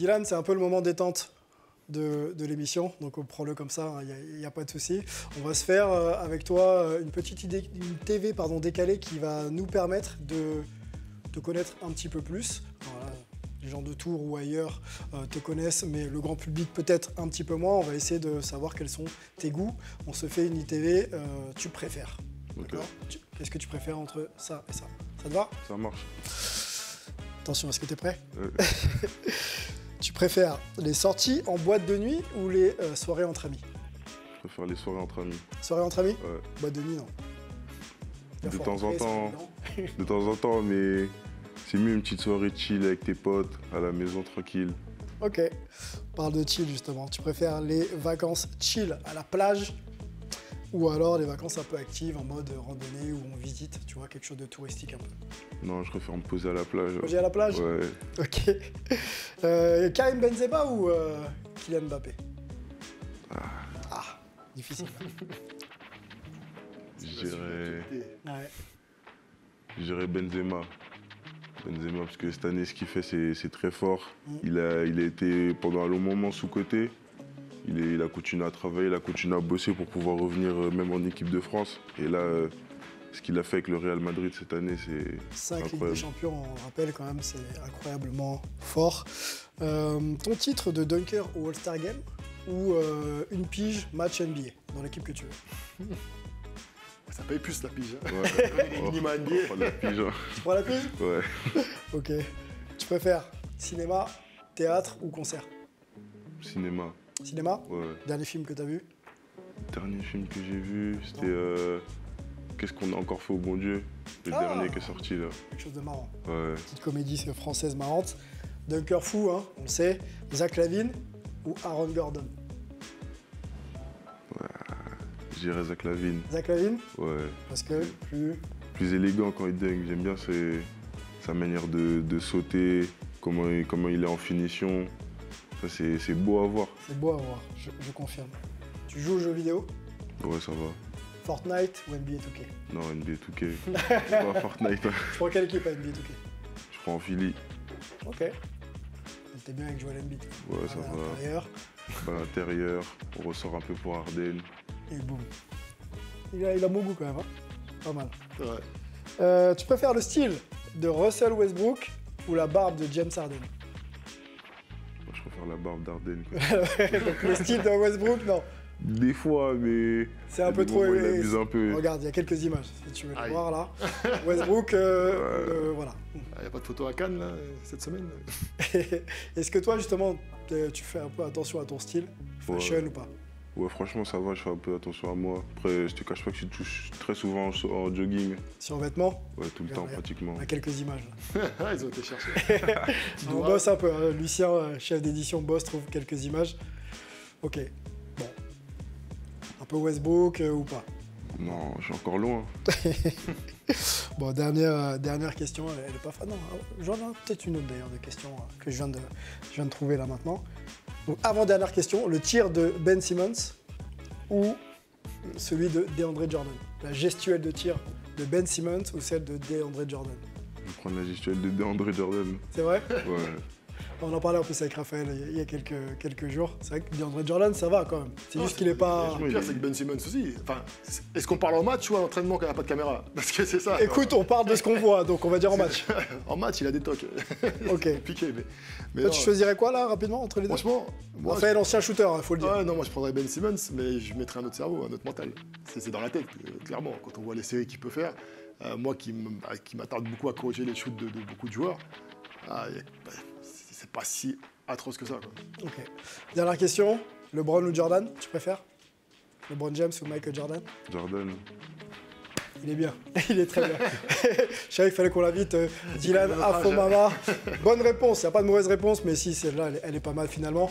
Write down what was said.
Dylan, c'est un peu le moment détente de l'émission, donc on prend-le comme ça, il n'y a pas de souci. On va se faire avec toi une petite idée, une TV décalée qui va nous permettre de te connaître un petit peu plus. Voilà, les gens de Tours ou ailleurs te connaissent, mais le grand public peut-être un petit peu moins. On va essayer de savoir quels sont tes goûts. On se fait une ITV, tu préfères. Okay. Qu'est-ce que tu préfères entre ça et ça? Ça te va? Ça marche. Attention, est-ce que tu es prêt? Tu préfères les sorties en boîte de nuit ou les soirées entre amis? Je préfère les soirées entre amis. Soirées entre amis? Ouais. Boîte de nuit, non. De temps en temps, mais c'est mieux une petite soirée chill avec tes potes, à la maison tranquille. Ok, on parle de chill justement. Tu préfères les vacances chill à la plage ou alors les vacances un peu actives en mode randonnée où on visite, tu vois, quelque chose de touristique un peu? Non, je préfère me poser à la plage. Poser à la plage? Ouais. Ok. Karim Benzema ou Kylian Mbappé? Difficile. Je dirais Benzema. Benzema, parce que cette année, ce qu'il fait, c'est très fort. Il a été pendant un long moment sous-coté. Il a continué à travailler, il a continué à bosser pour pouvoir revenir même en équipe de France. Et là, ce qu'il a fait avec le Real Madrid cette année, c'est 5 incroyable. Ligues des Champions, on rappelle quand même, c'est incroyablement fort. Ton titre de dunker au All-Star Game ou une pige match NBA dans l'équipe que tu veux? Ça paye plus la pige. Hein. Ouais. Minima NBA. Oh, la pige. Hein. Tu prends la pige? Ouais. Ok. Tu préfères cinéma, théâtre ou concert? Cinéma. Cinéma? Ouais. Dernier film que tu as vu? Le dernier film que j'ai vu, c'était Qu'est-ce qu'on a encore fait au bon Dieu? Le dernier qui est sorti là. Quelque chose de marrant. Ouais. Petite comédie française marrante. Dunker fou, hein, on le sait. Zach LaVine ou Aaron Gordon? Je dirais Zach LaVine. Zach LaVine? Ouais. Parce que plus élégant quand il dunk. J'aime bien sa manière de sauter, comment il est en finition. Ça, c'est beau à voir. C'est beau à voir, je confirme. Tu joues aux jeux vidéo? Ouais, ça va. Fortnite ou NBA 2K? Non, NBA 2K. Pas Fortnite. Hein. Tu prends quelle équipe à NBA 2K? Je prends Philly. Ok. T'es bien avec Joel Embiid. Ouais, ça va. L'intérieur. À l'intérieur, on ressort un peu pour Harden. Et boum. Il a bon goût quand même, hein. Pas mal. Ouais. Tu préfères le style de Russell Westbrook ou la barbe de James Harden? Moi, je préfère la barbe d'Harden. Donc le style de Westbrook, non. Des fois, mais... C'est un peu trop... Il abuse un peu. Regarde, il y a quelques images, si tu veux les voir là. Westbrook, voilà. Il n'y a pas de photo à Cannes, là, cette semaine? Est-ce que toi, justement, tu fais un peu attention à ton style, fashion ou pas? Ouais, franchement, ça va, je fais un peu attention à moi. Après, je te cache pas que je touche très souvent en jogging. Sur vêtements? Ouais, tout le temps, pratiquement. On a quelques images. Là. Ils ont été cherchés. On bosse un peu, hein. Lucien, chef d'édition, bosse, trouve quelques images. Ok, bon. Un peu Westbrook ou pas? Non, je suis encore loin. Bon, dernière question, elle est pas fan. Non, j'en ai peut-être une autre d'ailleurs de questions que je viens de trouver là maintenant. Donc avant-dernière question, le tir de Ben Simmons ou celui de DeAndre Jordan? La gestuelle de tir de Ben Simmons ou celle de DeAndre Jordan? Je vais prendre la gestuelle de DeAndre Jordan. C'est vrai? Ouais. On en parlait en plus avec Raphaël il y a quelques jours. C'est vrai que DeAndre Jordan, ça va quand même. C'est juste qu'il est pas... Le pire, c'est que Ben Simmons aussi. Enfin, est-ce qu'on parle en match ou à l'entraînement quand il n'y a pas de caméra? Parce que c'est ça. Écoute, on parle de ce qu'on voit, donc on va dire en match. En match, il a des tocs. Ok. C'est compliqué, mais Toi, non, tu choisirais quoi là, rapidement, entre les deux? franchement, moi, Raphaël, ancien shooter, il faut le dire. ouais, non, moi je prendrais Ben Simmons, mais je mettrais un autre cerveau, un autre mental. C'est dans la tête, clairement. Quand on voit les séries qu'il peut faire, moi qui m'attarde beaucoup à corriger les shoots de beaucoup de joueurs, c'est pas si atroce que ça, quoi. Ok. Dernière question, LeBron ou Jordan, tu préfères? LeBron James ou Michael Jordan? Jordan. Il est bien, il est très bien. Je savais qu'il fallait qu'on l'invite, Dylan Afomama. Bonne réponse, il n'y a pas de mauvaise réponse, mais si, celle-là, elle est pas mal finalement.